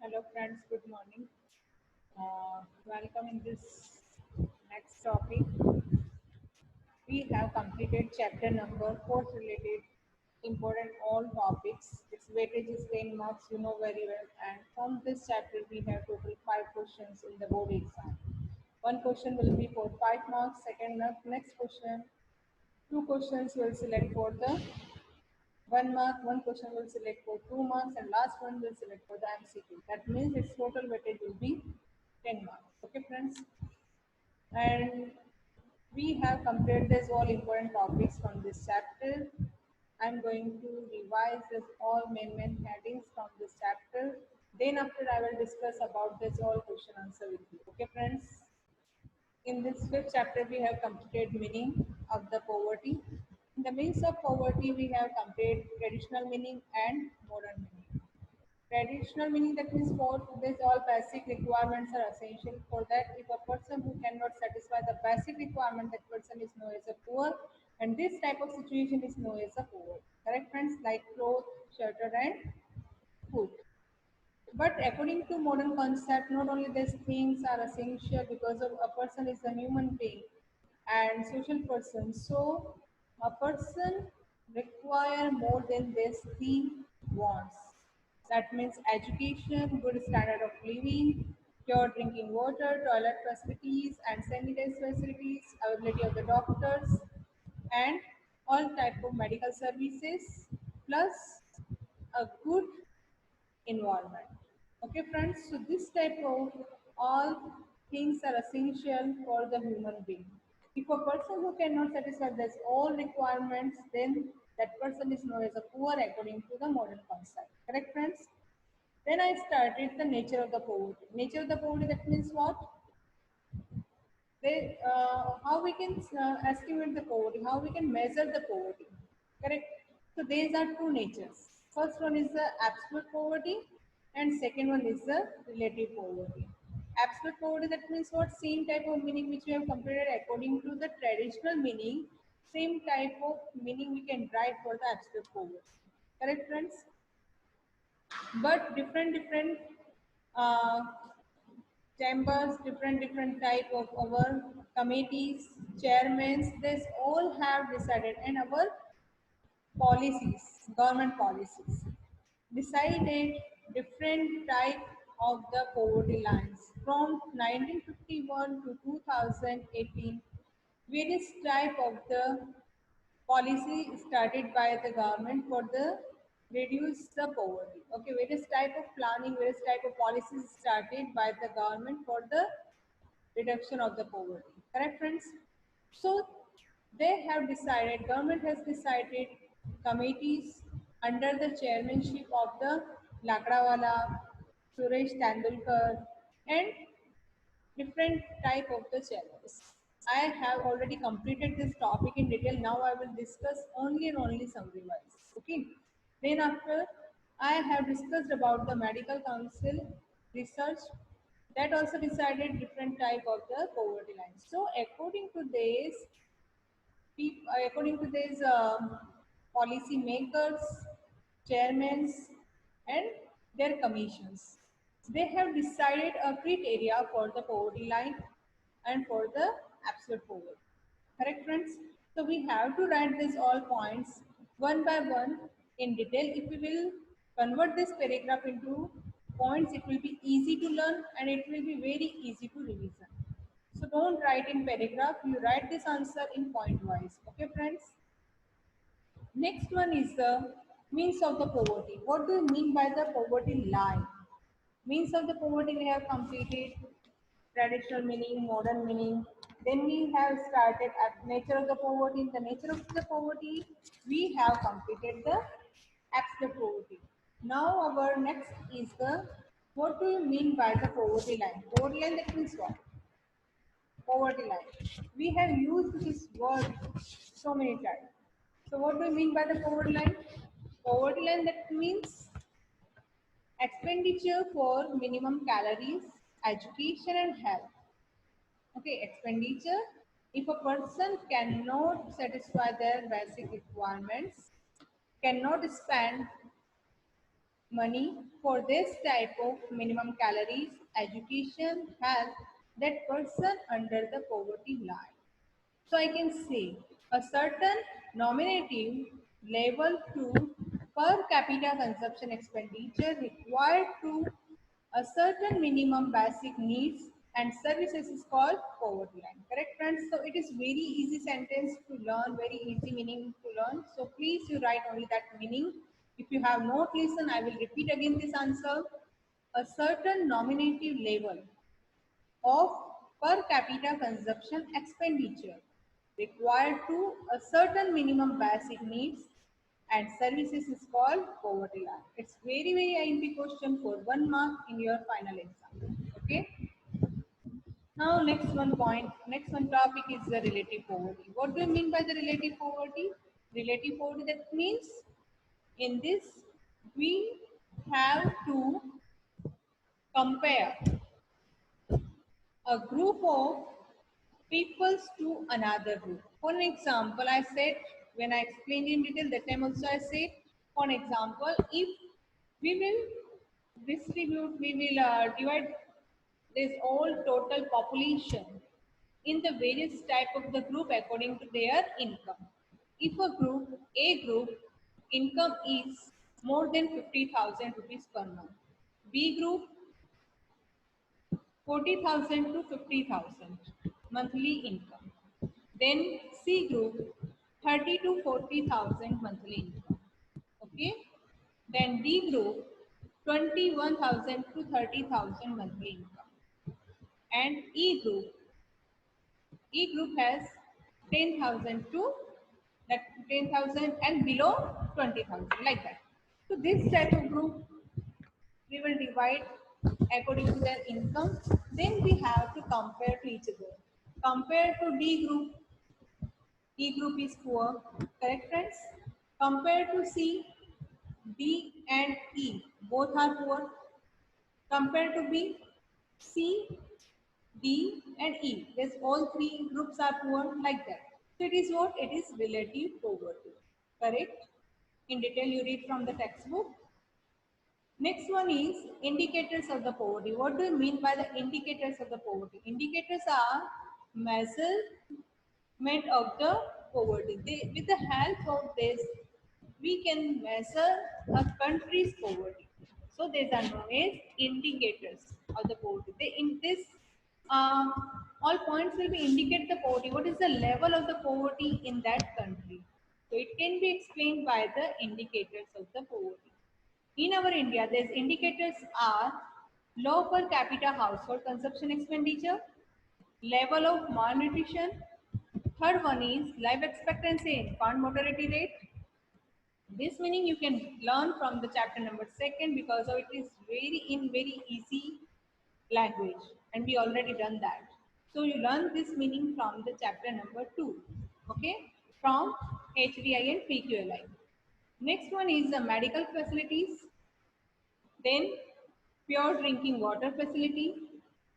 Hello friends, good morning. Welcome in this next topic. We have completed chapter number 4 related important all topics. Its weightage is 10 marks, you know very well. And from this chapter we have total 5 questions in the board exam. One question will be for 5 marks, next question, two questions will select for the 1 mark, one question will select for 2 marks, and last one will select for the MCQ. That means its total weightage will be 10 marks. Okay, friends? And we have completed this all important topics from this chapter. I'm going to revise this all main headings from this chapter. Then after I will discuss about this all question answer with you. Okay, friends? In this fifth chapter, we have completed meaning of the poverty. In the means of poverty, we have completed traditional meaning and modern meaning. Traditional meaning that means for this all basic requirements are essential. For that, if a person who cannot satisfy the basic requirement, that person is known as a poor, and this type of situation is known as a poor. Correct, friends? Like clothes, shelter, and food. But according to modern concept, not only these things are essential because of a person is a human being and social person. So a person require more than these three wants. That means education, good standard of living, pure drinking water, toilet facilities and sanitary facilities, availability of the doctors, and all type of medical services, plus a good environment. Okay, friends, so this type of all things are essential for the human being. If a person who cannot satisfy these all requirements, then that person is known as a poor according to the modern concept. Correct, friends? Then I started the nature of the poverty. Nature of the poverty, that means what? How we can estimate the poverty, how we can measure the poverty. Correct? So these are two natures. First one is the absolute poverty, and second one is the relative poverty. Absolute poverty, that means what? Same type of meaning which we have completed according to the traditional meaning. Same type of meaning we can write for the absolute poverty. Correct, friends? But different uh, chambers, different type of our committees, chairmen, this all have decided, and our policies, government policies, decided different type of the poverty lines from 1951 to 2018. Various type of the policy started by the government for the reduce the poverty. Okay, various type of planning, various type of policies started by the government for the reduction of the poverty. Correct, friends? So they have decided, government has decided committees under the chairmanship of the Lakdawala, Suresh Tendulkar, and different type of the channels. I have already completed this topic in detail. Now I will discuss only and only summary wise. Okay. Then after I have discussed about the medical council research that also decided different type of the poverty lines. So according to these policy makers, chairmen, and their commissions, they have decided a criteria for the poverty line and for the absolute poverty. Correct, friends? So we have to write these all points one by one in detail. If we will convert this paragraph into points, it will be easy to learn and it will be very easy to revision. So don't write in paragraph, you write this answer in point wise. Okay, friends? Next one is the means of the poverty. What do you mean by the poverty line? Means of the poverty we have completed traditional meaning, modern meaning. Then we have started at nature of the poverty. In the nature of the poverty, we have completed the absolute poverty. Now our next is the what do you mean by the poverty line? Poverty line, that means what? Poverty line. We have used this word so many times. So what do you mean by the poverty line? Poverty line, that means expenditure for minimum calories, education and health. Okay, expenditure. If a person cannot satisfy their basic requirements, cannot spend money for this type of minimum calories, education, health, that person under the poverty line. So I can say a certain nominative level to per capita consumption expenditure required to a certain minimum basic needs and services is called poverty line. Correct, friends? So it is very easy sentence to learn, very easy meaning to learn. So please you write only that meaning. If you have not listened, I will repeat again this answer. A certain nominative level of per capita consumption expenditure required to a certain minimum basic needs and services is called poverty line. It's very IMP question for 1 mark in your final exam. Okay. Now next one topic is the relative poverty. What do you mean by the relative poverty? Relative poverty, that means in this we have to compare a group of peoples to another group. For an example, I said when I explained in detail that time also I said, for an example, if we will we will divide this all total population in the various type of the group according to their income. If A group income is more than 50,000 rupees per month, B group 40,000 to 50,000 monthly income. Then C group 30 to 40,000 monthly income. Okay. Then D group 21,000 to 30,000 monthly income. And E group has 10,000 to that 10,000 and below 20,000 like that. So this type of group we will divide according to their income. Then we have to compare to each other. Compare to D group, E group is poor, correct friends? Compare to C, D and E, both are poor. Compare to B, C, D and E, yes, all three groups are poor like that. So it is what? It is relative poverty, correct? In detail you read from the textbook. Next one is indicators of the poverty. What do you mean by the indicators of the poverty? Indicators are measurement of the poverty. With the help of this, we can measure a country's poverty. So these are known as indicators of the poverty. In this, um, all points will be indicate the poverty. What is the level of the poverty in that country? So it can be explained by the indicators of the poverty. In our India, these indicators are low per capita household consumption expenditure, level of malnutrition. Third one is life expectancy infant mortality rate. This meaning you can learn from the chapter number 2 because of it is very easy language and we already done that. So you learn this meaning from the chapter number 2. Okay, from HDI and PQLI. Next one is the medical facilities. Then pure drinking water facility,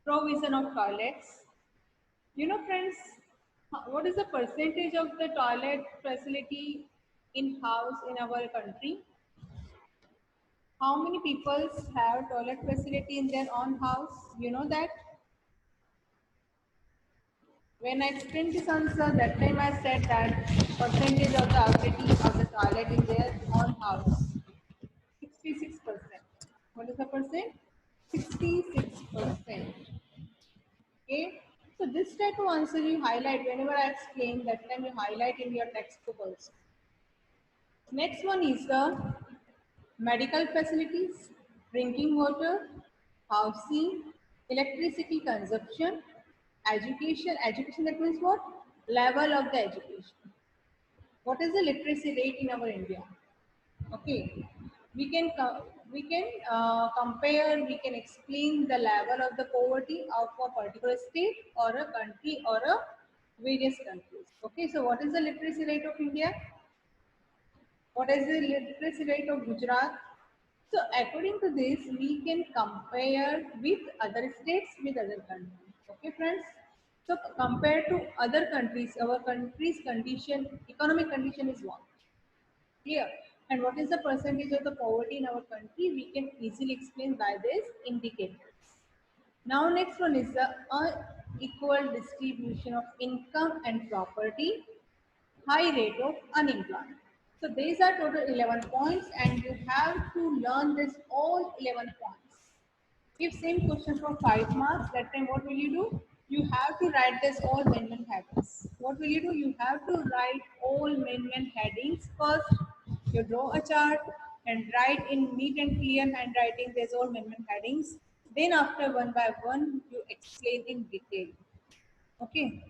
provision of toilets. You know friends, what is the percentage of the toilet facility in house in our country? How many people have toilet facility in their own house? You know that? When I explained this answer, that time I said that percentage of the ability of the toilet in their own house. 66%. What is the percent? 66%. Okay. So this type of answer you highlight whenever I explain, that time you highlight in your textbook also. Next one is the medical facilities, drinking water, housing, electricity consumption, education. Education, that means what? Level of the education. What is the literacy rate in our India? Okay, we can compare, we can explain the level of the poverty of a particular state or a country or a various countries. Okay, so what is the literacy rate of India? What is the literacy rate of Gujarat? So according to this, we can compare with other states, with other countries. Okay, friends. So compared to other countries, our country's condition, economic condition is what? Clear. And what is the percentage of the poverty in our country? We can easily explain by this indicators. Now next one is the unequal distribution of income and property, high rate of unemployment. So these are total 11 points and you have to learn this all 11 points. If same question for 5 marks, that time what will you do? You have to write this all main headings. What will you do? You have to write all main headings first. You draw a chart and write in neat and clear handwriting this all main headings. Then after one by one, you explain in detail. Okay.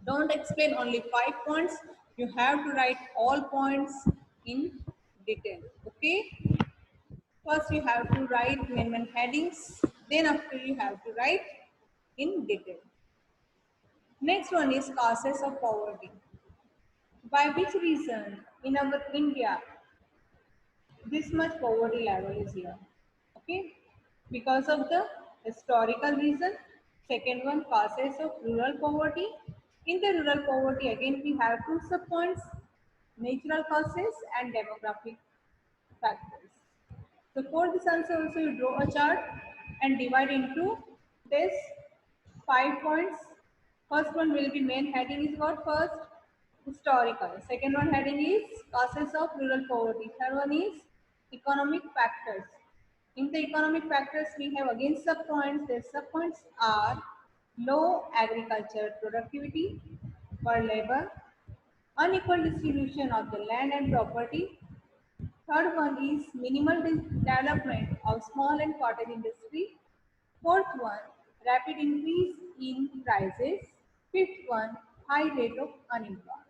Don't explain only 5 points. You have to write all points in detail. Okay. First, you have to write main headings. Then, after you have to write in detail. Next one is causes of poverty. By which reason in our India this much poverty level is here? Okay, because of the historical reason. Second one, causes of rural poverty. In the rural poverty, again we have two subpoints: natural causes and demographic factors. So for this answer also you draw a chart and divide into this 5 points. First one will be main heading is what? First, historical. Second one heading is causes of rural poverty. Third one is economic factors. In the economic factors we have again subpoints. The subpoints are low agriculture productivity per labor, unequal distribution of the land and property. Third one is minimal development of small and cottage industry. Fourth one, rapid increase in prices. Fifth one, high rate of unemployment.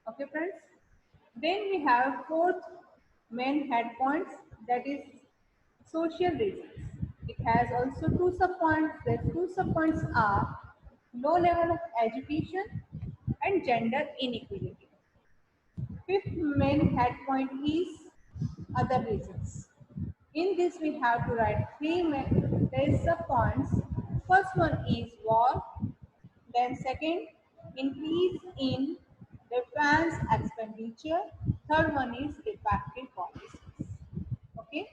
Okay, friends. Then we have fourth main head points, that is social reasons. It has also two subpoints. The two subpoints are low level of education and gender inequality. Fifth main head point is other reasons. In this we have to write three main points. First one is war, then second increase in defense expenditure, third one is effective policies. Okay.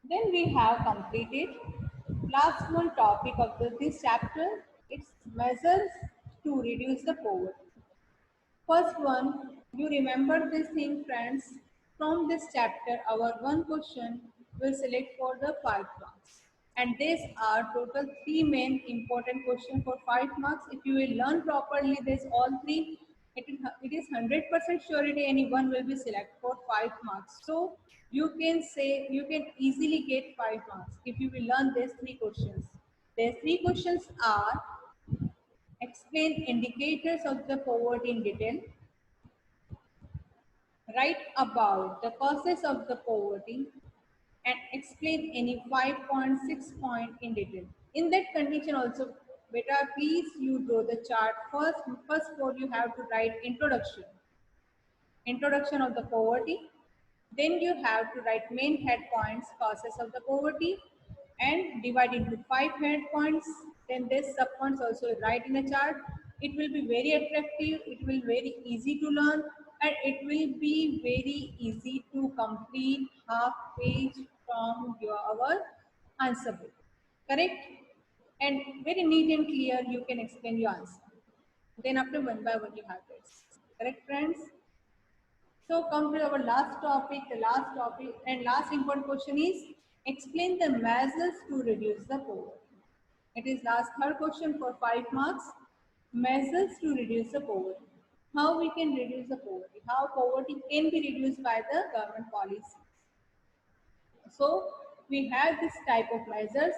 Then we have completed last one topic of this chapter. It's measures to reduce the poverty. First one, you remember this thing, friends. From this chapter, our one question will select for the 5 marks. And these are total three main important questions for 5 marks. If you will learn properly this all three, it is 100% surety anyone will be selected for 5 marks. So you can say you can easily get 5 marks if you will learn these three questions. These three questions are: explain indicators of the poverty in detail, write about the causes of the poverty, and explain any 5.6 point in detail. In that condition also, beta, please you draw the chart first. First for you have to write introduction of the poverty. Then you have to write main head points, causes of the poverty, and divide into 5 head points. Then this subpoints also write in a chart. It will be very attractive. It will very easy to learn, and it will be very easy to complete half page from your our answer book. Correct? And very neat and clear. You can explain your answer. Then after one by one you have this. Correct, friends? So come to our last topic. The last topic and last important question is explain the measures to reduce the poverty. It is last third question for 5 marks. Measures to reduce the poverty. How we can reduce the poverty? How poverty can be reduced by the government policy? So we have this type of measures.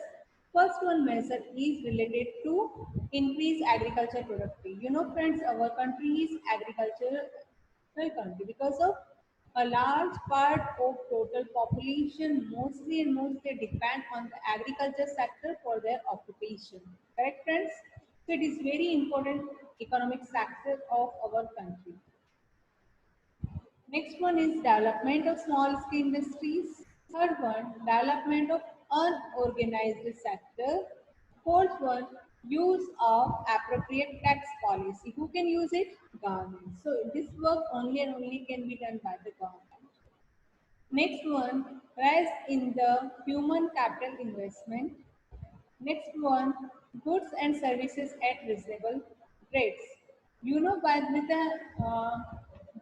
First one measure is related to increase agriculture productivity. You know, friends, our country is agricultural country because of a large part of total population mostly and mostly depend on the agriculture sector for their occupation. Correct, friends? So it is very important economic sector of our country. Next one is development of small scale industries. Third one, development of unorganized sector. Fourth one, use of appropriate tax policy. Who can use it? government. So this work only and only can be done by the government. Next one, rise in the human capital investment. Next one, goods and services at reasonable rates. You know, by with the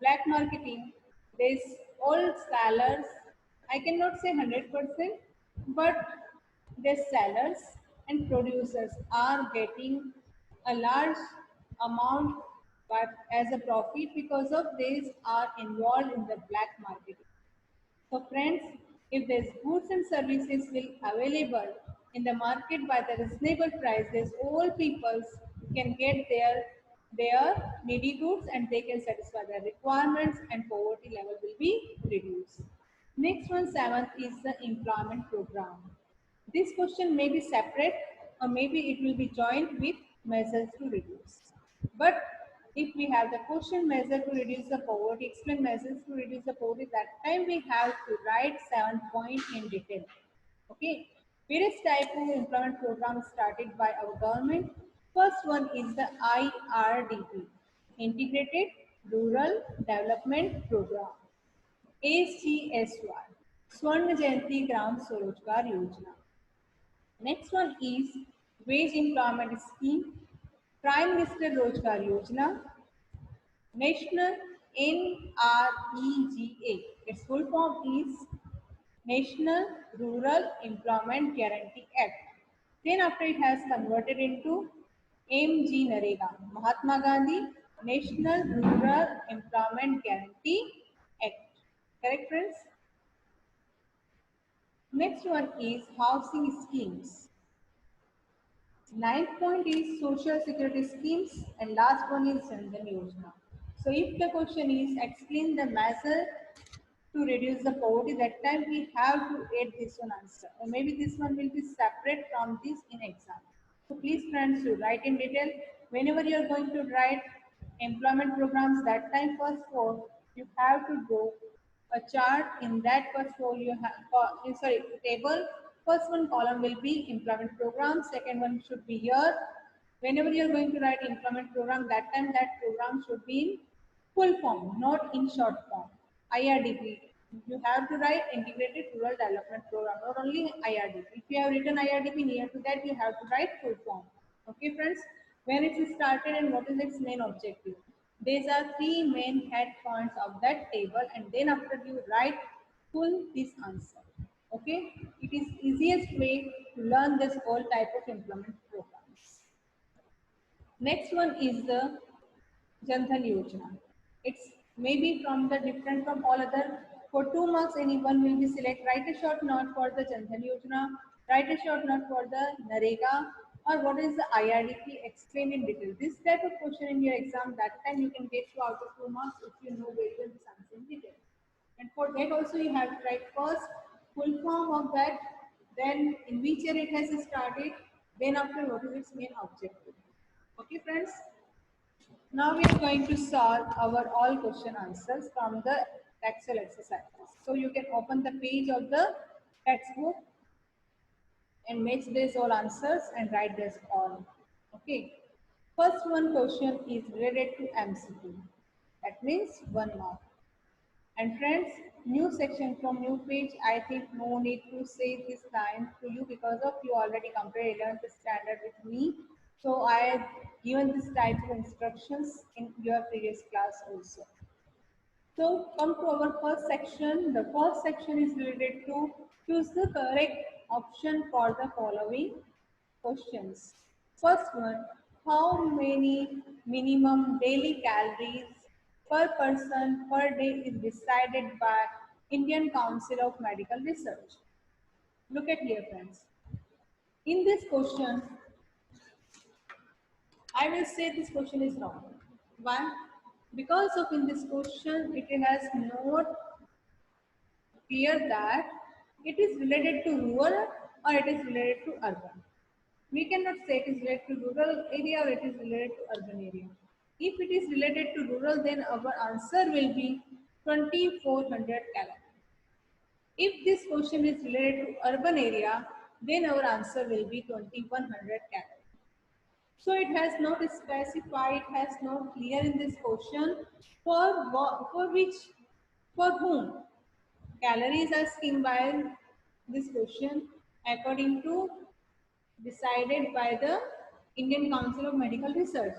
black marketing, there's all sellers. I cannot say 100%, but the sellers and producers are getting a large amount, but as a profit because of these are involved in the black marketing. So friends, if these goods and services will available in the market by the reasonable prices, all peoples can get their needy goods and they can satisfy their requirements and poverty level will be reduced. Next one, seventh is the employment program. This question may be separate or maybe it will be joined with measures to reduce. But if we have the question measure to reduce the poverty, explain measures to reduce the poverty, that time we have to write 7 point in detail. Okay. Various type of employment programs started by our government. First one is the IRDP, Integrated Rural Development Program. ACSY, Swarna Jayanti Gram Swarojgar Yojana. Next one is Wage Employment Scheme, Prime Minister Rojgar Yojana, National NREGA. Its full form is National Rural Employment Guarantee Act. Then after it has converted into MG Narega, Mahatma Gandhi National Rural Employment Guarantee Act. Correct friends? Next one is housing schemes. Ninth point is social security schemes and last one is Jan Dhan Yojana. So if the question is explain the measure to reduce the poverty, that time we have to add this one answer or maybe this one will be separate from this in exam. So please friends to write in detail whenever you are going to write employment programs, that time first of all you have to go a chart. In that first row you have sorry table. First one column will be employment program, second one should be here. Whenever you are going to write employment program, that time that program should be in full form, not in short form. IRDP, you have to write integrated rural development program, not only IRDP. If you have written IRDP near to that, you have to write full form. Okay friends, when it is started and what is its main objective. These are three main head points of that table and then after you write full this answer. Okay, it is easiest way to learn this whole type of employment programs. Next one is the Jan Dhan Yojana. It's maybe from the different from all other. For 2 marks, anyone will be select. Write a short note for the Jan Dhan Yojana. Write a short note for the Narega. Or what is the IRDP? Explain in detail. This type of question in your exam, that time you can get 2 out of 2 marks if you know very well this answer in detail. And for that also you have to write first full form of that, then in which year it has started, then after what is its main objective. Okay friends. Now we are going to solve our all question answers from the Excel exercises. So you can open the page of the textbook and match these all answers and write this all. Okay. First one question is related to MCQ. That means 1 mark. And friends, new section from new page, I think no need to say this time to you because of you already compared 11th standard with me. So I have given this type of instructions in your previous class also. So come to our first section. The first section is related to choose the correct option for the following questions. First one, how many minimum daily calories per person per day is decided by Indian Council of Medical Research? Look at here friends. In this question, I will say this question is wrong. Why? Because of in this question, it has not clear that it is related to rural or it is related to urban. We cannot say it is related to rural area or it is related to urban area. If it is related to rural, then our answer will be 2400 calories. If this question is related to urban area, then our answer will be 2100 calories. So it has not specified, has not clear in this question for which, for whom. Calories are asking by this question according to decided by the Indian Council of Medical Research.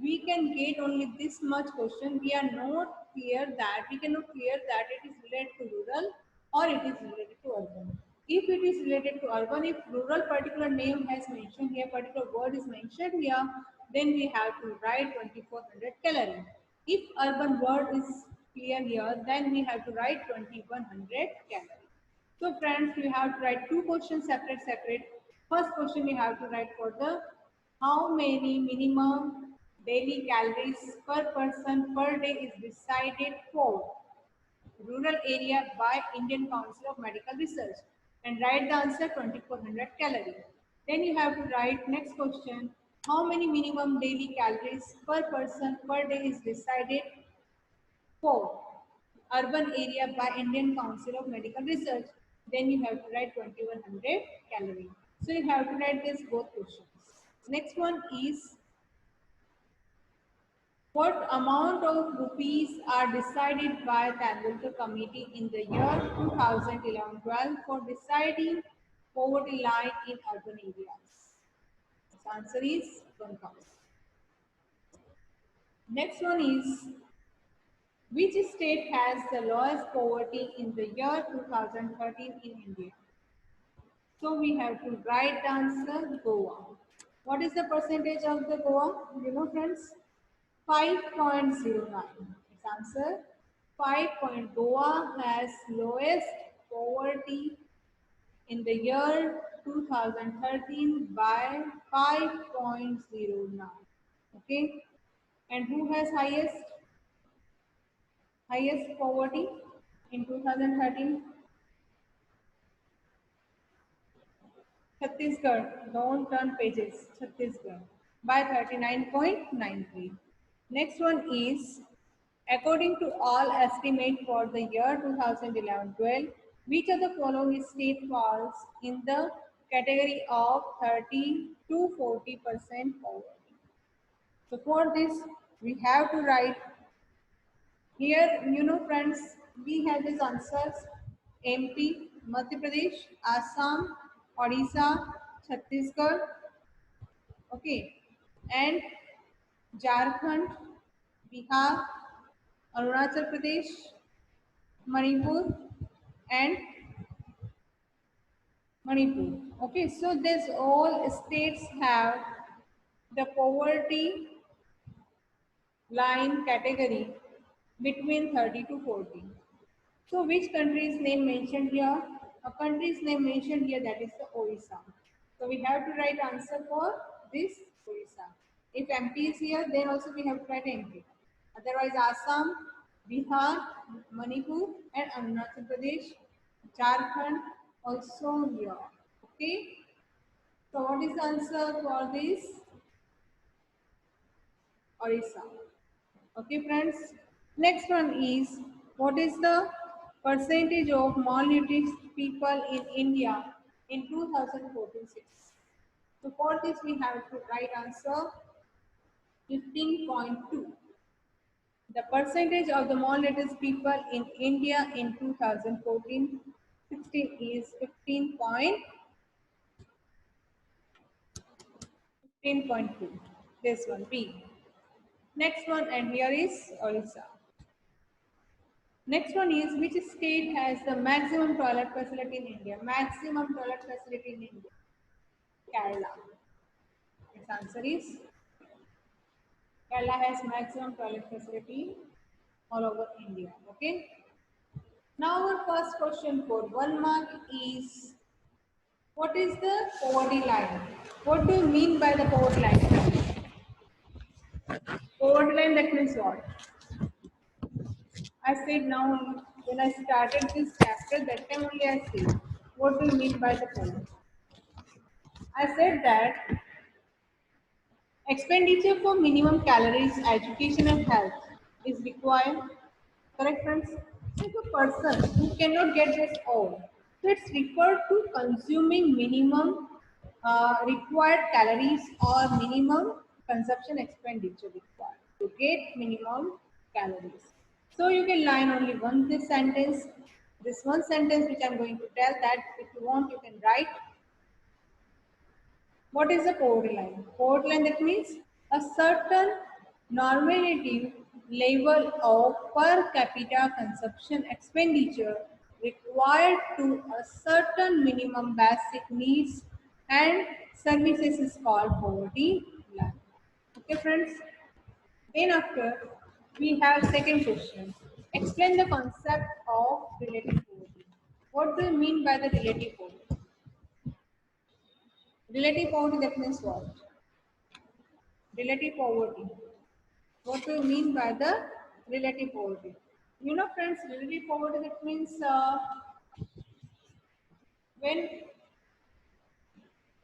We can get only this much question. We are not clear that we cannot clear that it is related to rural or it is related to urban. If it is related to urban, if rural particular name has mentioned here, particular word is mentioned here, then we have to write 2400 calorie. If urban word is clear here, then we have to write 2100 calorie. So friends, we have to write two questions separate. First question we have to write for the how many minimum daily calories per person per day is decided for rural area by Indian Council of Medical Research, and write the answer 2400 calorie. Then you have to write next question, how many minimum daily calories per person per day is decided for urban area by Indian Council of Medical Research. Then you have to write 2100 calorie. So you have to write this both questions. Next one is what amount of rupees are decided by the Tendulkar Committee in the year 2011-12 for deciding poverty line in urban areas? The answer is 1000. Next one is which state has the lowest poverty in the year 2013 in India? So we have to write the answer Goa. What is the percentage of the Goa? You know friends? 5.09. Its answer 5. Goa has lowest poverty in the year 2013 by 5.09. Okay. And who has highest poverty in 2013? Chhattisgarh, don't turn pages, Chhattisgarh by 39.93. Next one is, according to all estimate for the year 2011-12, which of the following state falls in the category of 30 to 40% poverty? So for this, we have to write here, you know friends, we have these answers MP, Madhya Pradesh, Assam, Odisha, Chhattisgarh, okay, and Jharkhand, Bihar, Arunachal Pradesh, Manipur, and Manipur. Okay, so these all states have the poverty line category between 30 to 40. So which country's name mentioned here? A country's name mentioned here, that is the Orissa. So we have to write answer for this Orissa. If MP is here, then also we have to write MP. Otherwise Assam, Bihar, Manipur and Arunachal Pradesh, Jharkhand also here. Okay. So what is the answer for this? Orissa. Okay friends, next one is what is the percentage of malnourished people in India in 2014-16? So for this we have to write answer 15.2. The percentage of the malnourished people in India in 2014-16 is 15.2. This one B. Next one, and here is Orissa. Next one is which state has the maximum toilet facility in India? Maximum toilet facility in India. Kerala. Its answer is Kerala has maximum toilet facility all over India. Okay. Now our first question for 1 mark is what is the poverty line? What do you mean by the poverty line? Poverty line, that means what? I said now when I started this chapter, that time only I said what do you mean by the poverty? I said that expenditure for minimum calories, education and health is required. Correct friends? So if a person who cannot get this all, so it's referred to consuming minimum required calories or minimum consumption expenditure required to get minimum calories. So you can line only one this sentence. This one sentence which I'm going to tell that if you want you can write. What is the poverty line? Poverty line, that means a certain normative level of per capita consumption expenditure required to a certain minimum basic needs and services is called poverty line. Okay, friends. Then after we have second question. Explain the concept of relative poverty. What do you mean by the relative poverty? Relative poverty, that means what? Relative poverty. What do you mean by the relative poverty? You know, friends, relative poverty, that means when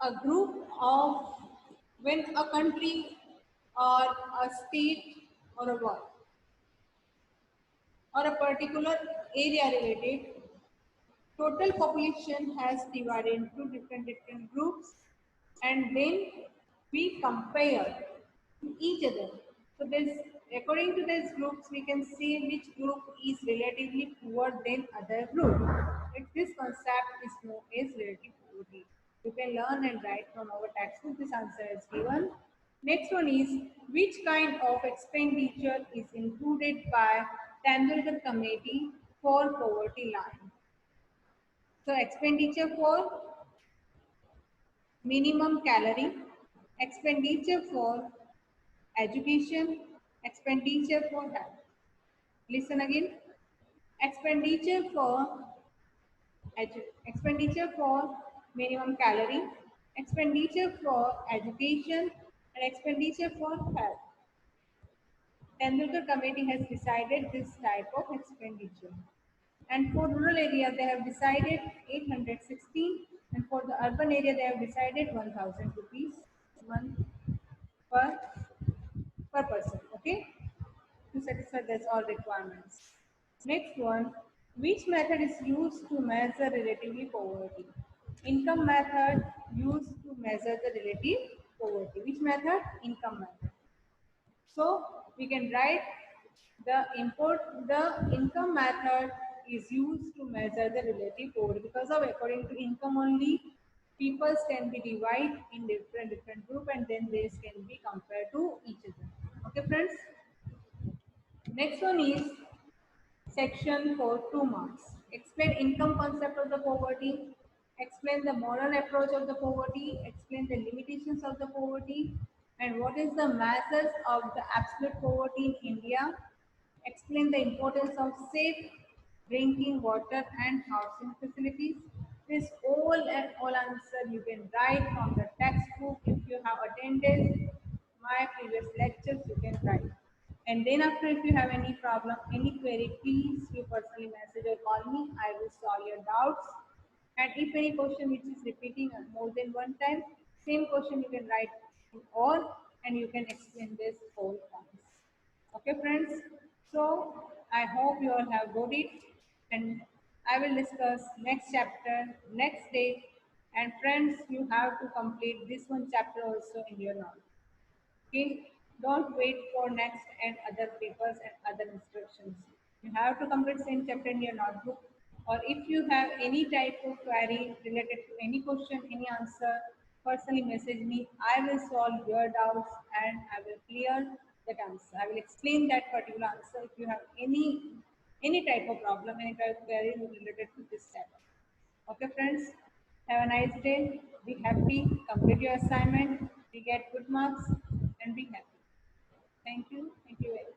a group of, when a country or a state or a what, or a particular area related, total population has divided into different groups, and then we compare to each other. So this, according to these groups, we can see which group is relatively poor than other group. This concept is known as relative poverty. You can learn and write from our textbook. This answer is given. Next one is, which kind of expenditure is included by Tendulkar Committee for Poverty Line? So expenditure for minimum calorie, expenditure for education, expenditure for health. Listen again. Expenditure for expenditure for minimum calorie, expenditure for education, and expenditure for health. Tendulkar Committee has decided this type of expenditure. And for rural area, they have decided 816, and for the urban area, they have decided 1000 rupees month per, per person. Okay, to satisfy that's all requirements. Next one, which method is used to measure relatively poverty? Income method used to measure the relative poverty. Which method? Income method. So we can write the income method is used to measure the relative poverty, because of according to income only people can be divided in different group, and then they can be compared to each other. Okay, friends. Next one is section for 2 marks. Explain income concept of the poverty. Explain the moral approach of the poverty. Explain the limitations of the poverty. And what is the measures of the absolute poverty in India. Explain the importance of safe drinking water and housing facilities. This all answer you can write from the textbook. If you have attended my previous lectures, you can write. And then after, if you have any problem, any query, please you personally message or call me. I will solve your doubts. And if any question which is repeating more than one time, same question you can write in all, and you can explain this whole times. Okay, friends. So I hope you all have got it, and I will discuss next chapter next day. And friends, you have to complete this one chapter also in your knowledge. Okay, don't wait for next and other papers and other instructions. You have to complete same chapter in your notebook. Or if you have any type of query related to any question, any answer, personally message me. I will solve your doubts and I will clear that answer. I will explain that particular answer if you have any type of problem, any type of query related to this chapter. Okay, friends, have a nice day. Be happy, complete your assignment, we get good marks, and be happy. Thank you. Thank you very much.